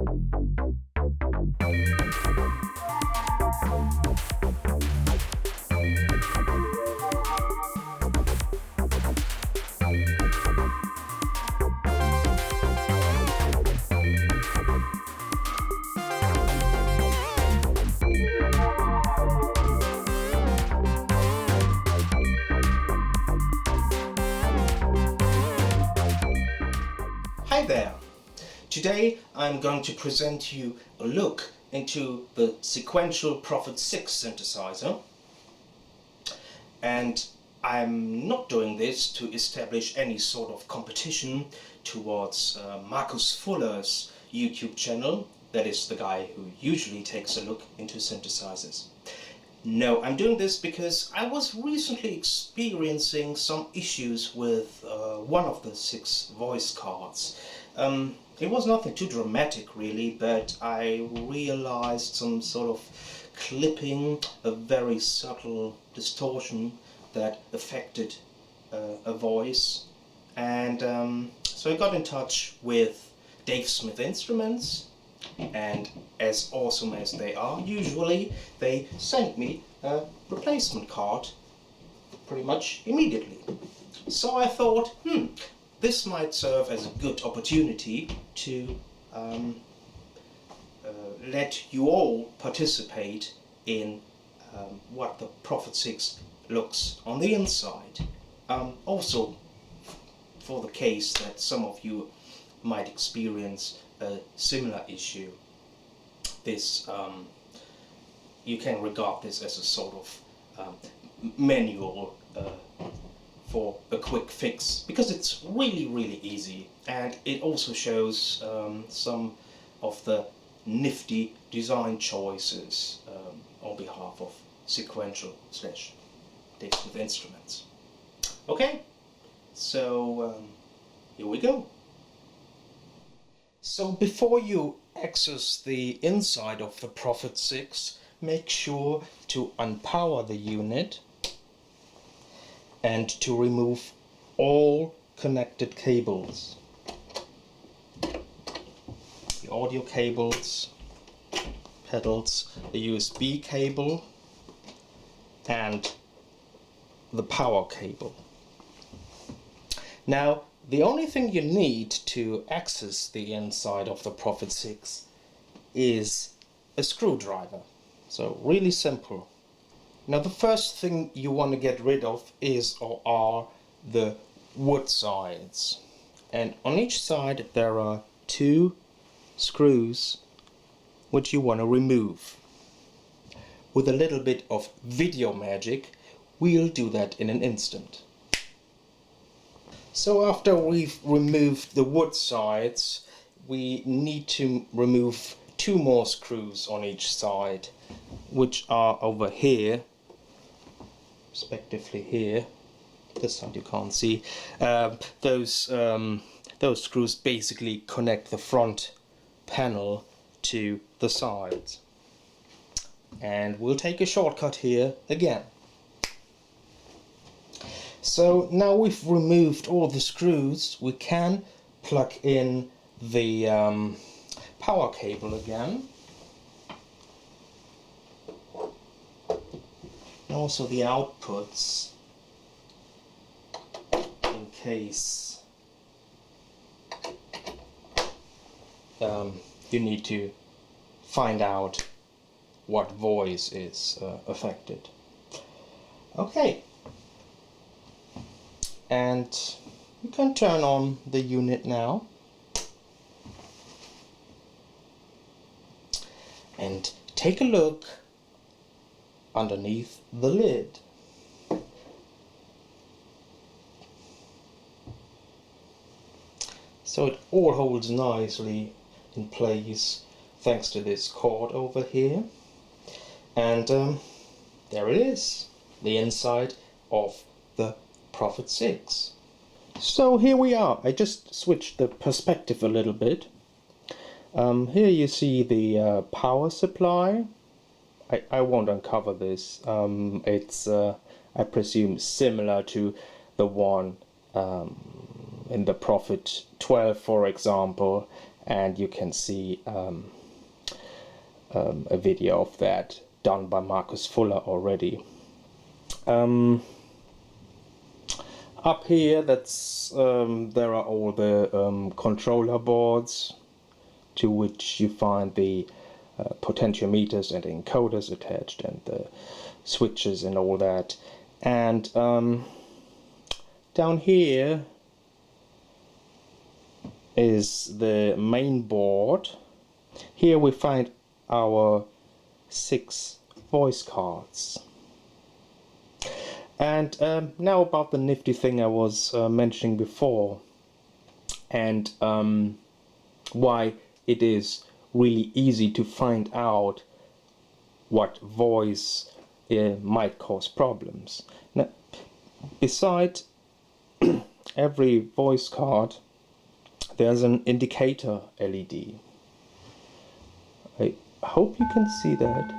Hi there! Today I'm going to present you a look into the Sequential Prophet-6 synthesizer, and I'm not doing this to establish any sort of competition towards Markus Fuller's YouTube channel. That is the guy who usually takes a look into synthesizers. No, I'm doing this because I was recently experiencing some issues with one of the 6 voice cards. It was nothing too dramatic really, but I realized some sort of clipping, a very subtle distortion that affected a voice, and so I got in touch with Dave Smith Instruments. And as awesome as they are, usually they send me a replacement card pretty much immediately. So I thought, this might serve as a good opportunity to let you all participate in what the Prophet-6 looks on the inside. Also, for the case that some of you might experience a similar issue, this you can regard this as a sort of manual for a quick fix, because it's really easy, and it also shows some of the nifty design choices on behalf of Sequential / Dave Smith Instruments. Okay, so here we go. So before you access the inside of the Prophet-6, make sure to unpower the unit and to remove all connected cables. The audio cables, pedals, the USB cable and the power cable. Now, the only thing you need to access the inside of the Prophet-6 is a screwdriver. So really simple. Now the first thing you want to get rid of is or are the wood sides. And on each side there are 2 screws which you want to remove. With a little bit of video magic, we'll do that in an instant. So after we've removed the wood sides, we need to remove 2 more screws on each side, which are over here, respectively here. This side you can't see. Those screws basically connect the front panel to the sides. And we'll take a shortcut here again. So now we've removed all the screws, we can plug in the power cable again. And also the outputs, in case you need to find out what voice is affected. Okay. And you can turn on the unit now and take a look underneath the lid. So it all holds nicely in place thanks to this cord over here, and there it is, the inside of the Prophet-6. So here we are. I just switched the perspective a little bit. Here you see the power supply. I won't uncover this. It's I presume similar to the one in the Prophet-12, for example, and you can see a video of that done by Marcus Fuller already. Up here, there are all the controller boards, to which you find the potentiometers and encoders attached, and the switches and all that. And down here is the main board. Here we find our 6 voice cards. And now about the nifty thing I was mentioning before, and why it is really easy to find out what voice might cause problems. Now, beside every voice card, there's an indicator LED. I hope you can see that.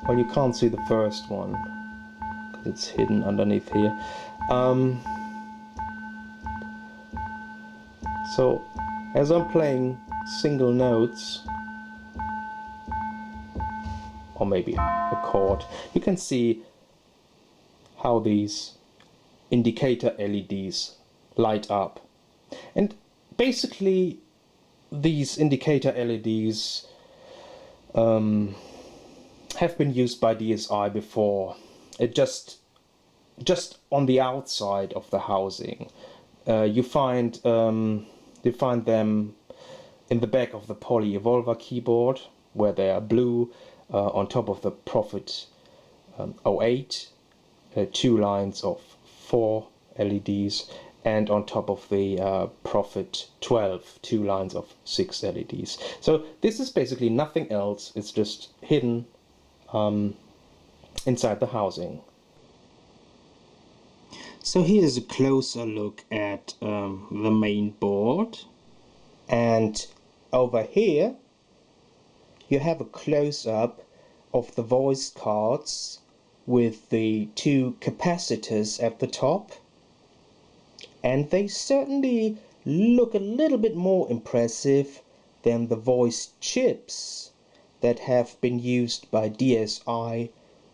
Well, you can't see the first one because it's hidden underneath here. So as I'm playing single notes, or maybe a chord, you can see how these indicator LEDs light up. And basically these indicator LEDs have been used by DSI before. It just on the outside of the housing. You find them in the back of the Poly Evolver keyboard, where they are blue, on top of the Prophet-8, 2 lines of 4 LEDs, and on top of the Prophet-12, 2 lines of 6 LEDs. So this is basically nothing else, it's just hidden inside the housing. So here's a closer look at the main board, and over here you have a close-up of the voice cards with the 2 capacitors at the top, and they certainly look a little bit more impressive than the voice chips that have been used by DSI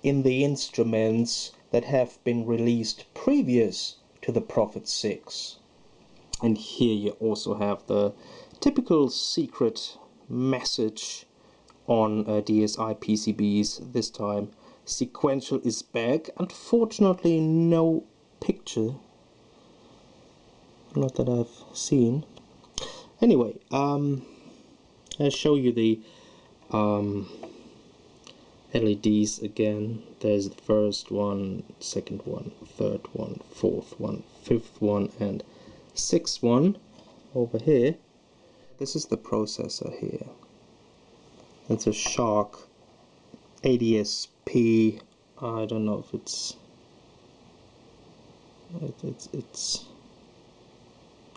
in the instruments that have been released previous to the Prophet-6. And here you also have the typical secret message on DSI PCBs. This time Sequential is back. Unfortunately no picture, not that I've seen. Anyway, I'll show you the LEDs again. There's the first one, second one, third one, fourth one, fifth one, and sixth one over here. This is the processor here. It's a Shark ADSP. I don't know if it's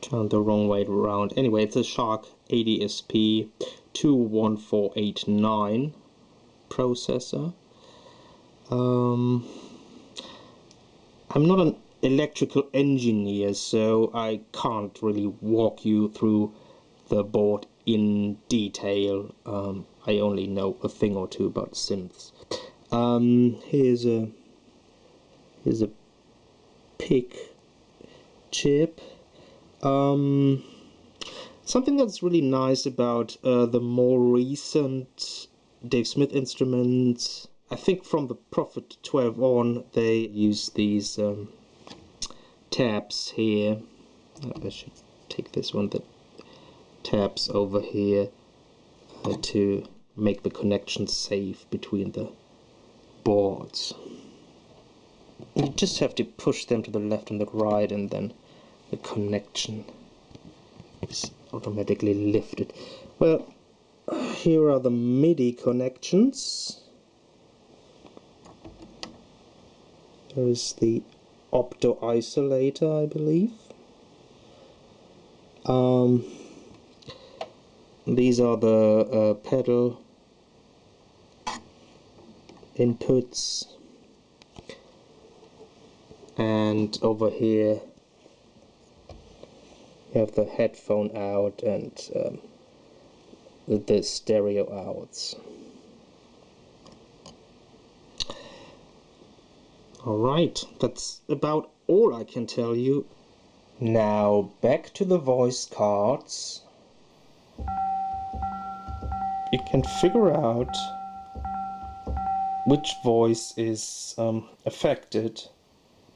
turned the wrong way around. Anyway, it's a Shark ADSP 21489 processor. I'm not an electrical engineer, so I can't really walk you through the board in detail. I only know a thing or two about synths. Here's a PIC chip. Something that's really nice about the more recent Dave Smith instruments, I think from the Prophet-12 on, they use these tabs here. I should take this one, the tabs over here, to make the connection safe between the boards. You just have to push them to the left and the right, and then the connection is automatically lifted. Well, here are the Midi connections. There is the opto isolator, I believe. These are the pedal inputs, and over here You have the headphone out and the stereo outs. Alright, that's about all I can tell you. Now back to the voice cards. You can figure out which voice is affected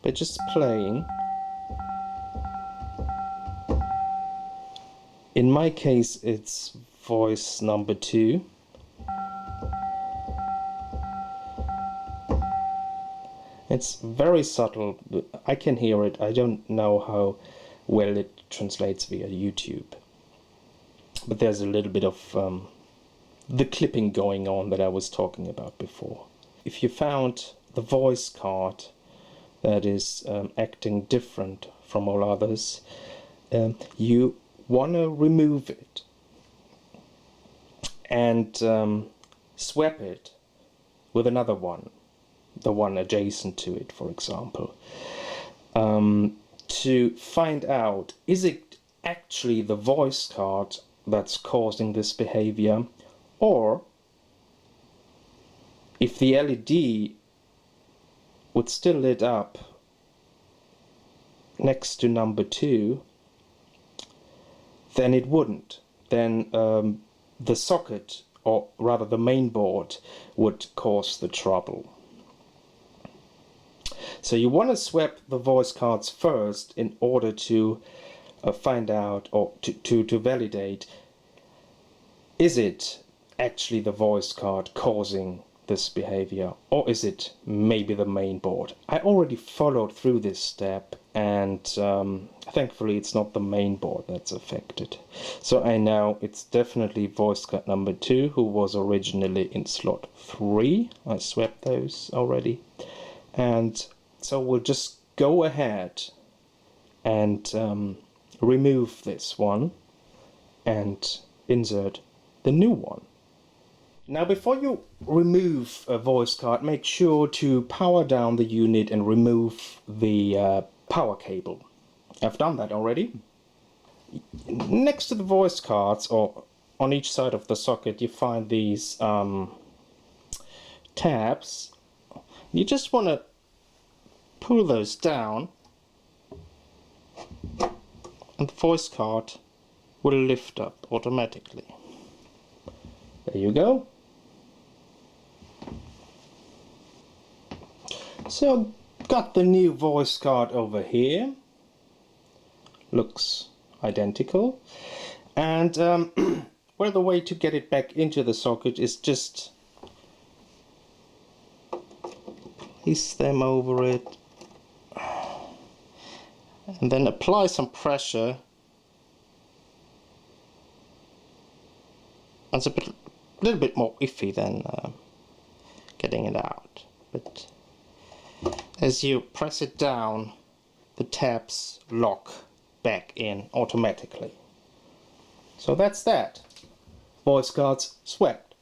by just playing. In my case, it's voice number 2. It's very subtle. I can hear it. I don't know how well it translates via YouTube. But there's a little bit of the clipping going on that I was talking about before. If you found the voice card that is acting different from all others, you want to remove it and swap it with another one, the one adjacent to it, for example, to find out, is it actually the voice card that's causing this behavior, or if the LED would still lit up next to number 2, then it wouldn't. Then the socket, or rather the main board, would cause the trouble. So you want to swap the voice cards first in order to find out, or to validate, is it actually the voice card causing this behavior, or is it maybe the main board? I already followed through this step, and thankfully it's not the main board that's affected. So I know it's definitely voice card number 2, who was originally in slot 3. I swapped those already, and so we'll just go ahead and remove this one and insert the new one. Now, before you remove a voice card, make sure to power down the unit and remove the power cable. I've done that already. Next to the voice cards, or on each side of the socket, you find these tabs. You just want to pull those down, and the voice card will lift up automatically. There you go. So got the new voice card over here. Looks identical. And well, the way to get it back into the socket is just place them over it and then apply some pressure. It's a little bit more iffy than getting it out, but as you press it down, the tabs lock back in automatically. So that's that. Voice cards swapped.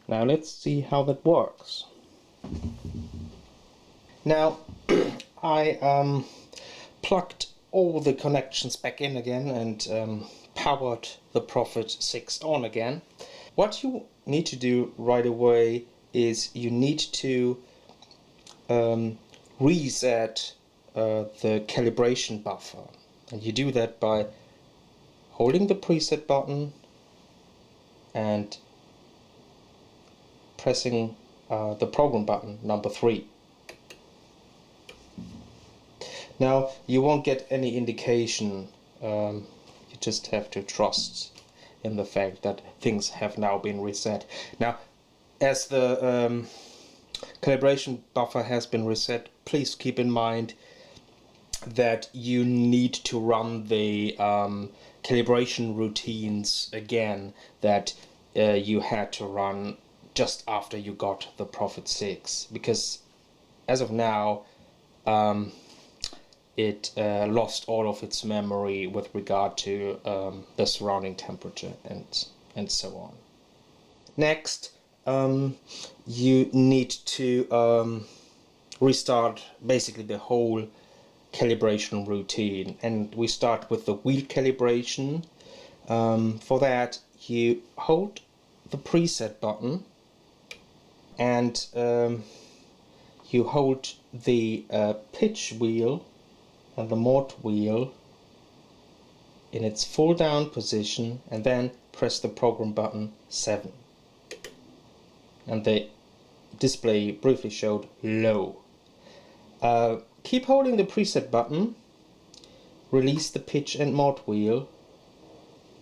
Now let's see how that works. Now I plugged all the connections back in again and powered the Prophet-6 on again. What you need to do right away is you need to reset the calibration buffer, and you do that by holding the preset button and pressing the program button number 3. Now you won't get any indication, you just have to trust in the fact that things have now been reset. Now, as the calibration buffer has been reset, please keep in mind that you need to run the calibration routines again that you had to run just after you got the Prophet-6, because as of now it lost all of its memory with regard to the surrounding temperature and so on. Next, you need to restart basically the whole calibration routine, and we start with the wheel calibration. For that, you hold the preset button and you hold the pitch wheel and the mod wheel in its full down position, and then press the program button 7. And the display briefly showed low. Keep holding the preset button, release the pitch and mod wheel,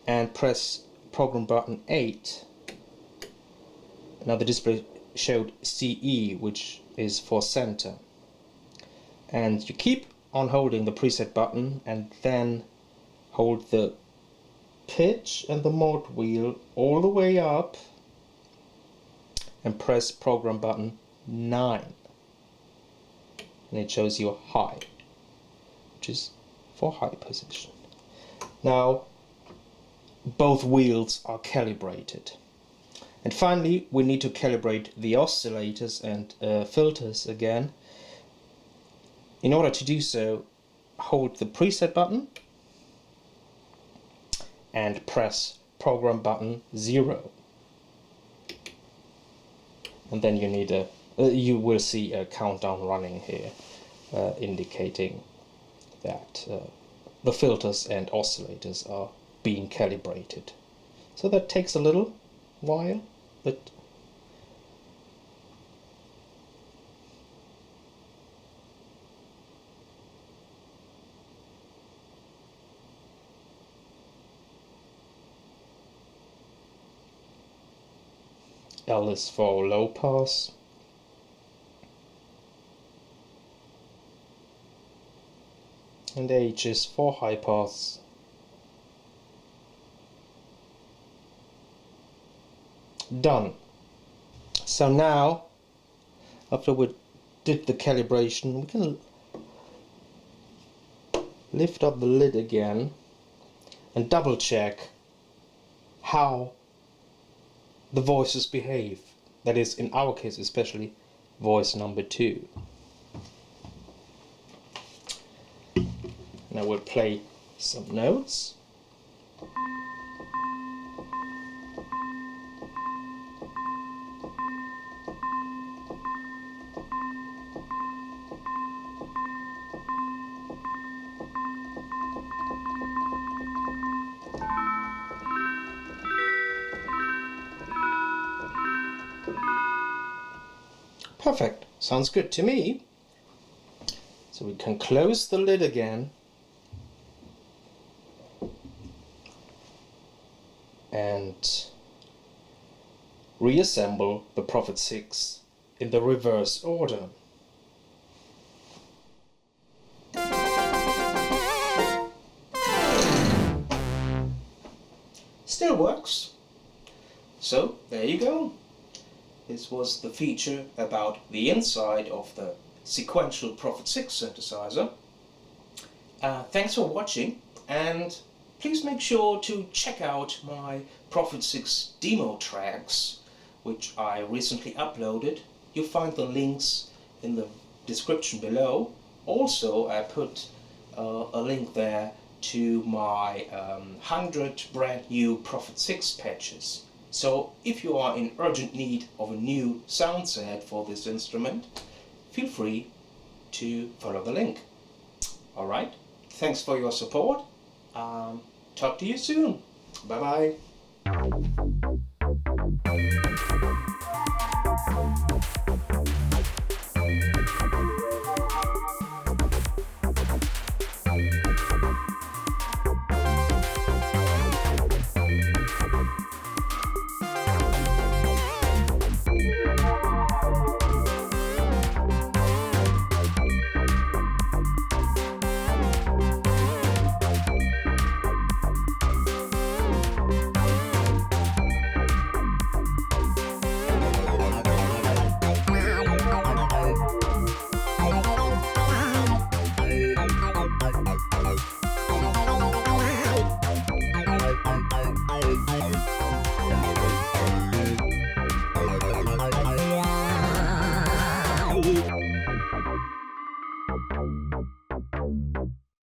and press program button 8. Now the display showed CE, which is for center. And you keep on holding the preset button and then hold the pitch and the mod wheel all the way up and press program button 9. And it shows you high, which is for high position. Now both wheels are calibrated. And finally we need to calibrate the oscillators and filters again. In order to do so, hold the preset button and press program button 0. And then you need you will see a countdown running here, indicating that the filters and oscillators are being calibrated. So that takes a little while, but L is for low pass. And H is for high pass. Done. So now, after we did the calibration, we can lift up the lid again and double check how the voices behave. That is, in our case especially, voice number 2. Now we'll play some notes. Perfect, sounds good to me. So we can close the lid again and reassemble the Prophet-6 in the reverse order. Still works. So there you go. This was the feature about the inside of the Sequential Prophet-6 synthesizer. Thanks for watching, and please make sure to check out my Prophet-6 demo tracks, which I recently uploaded. You'll find the links in the description below. Also, I put a link there to my 100 brand new Prophet-6 patches. So if you are in urgent need of a new sound set for this instrument, feel free to follow the link. Alright, thanks for your support. Talk to you soon. Bye bye.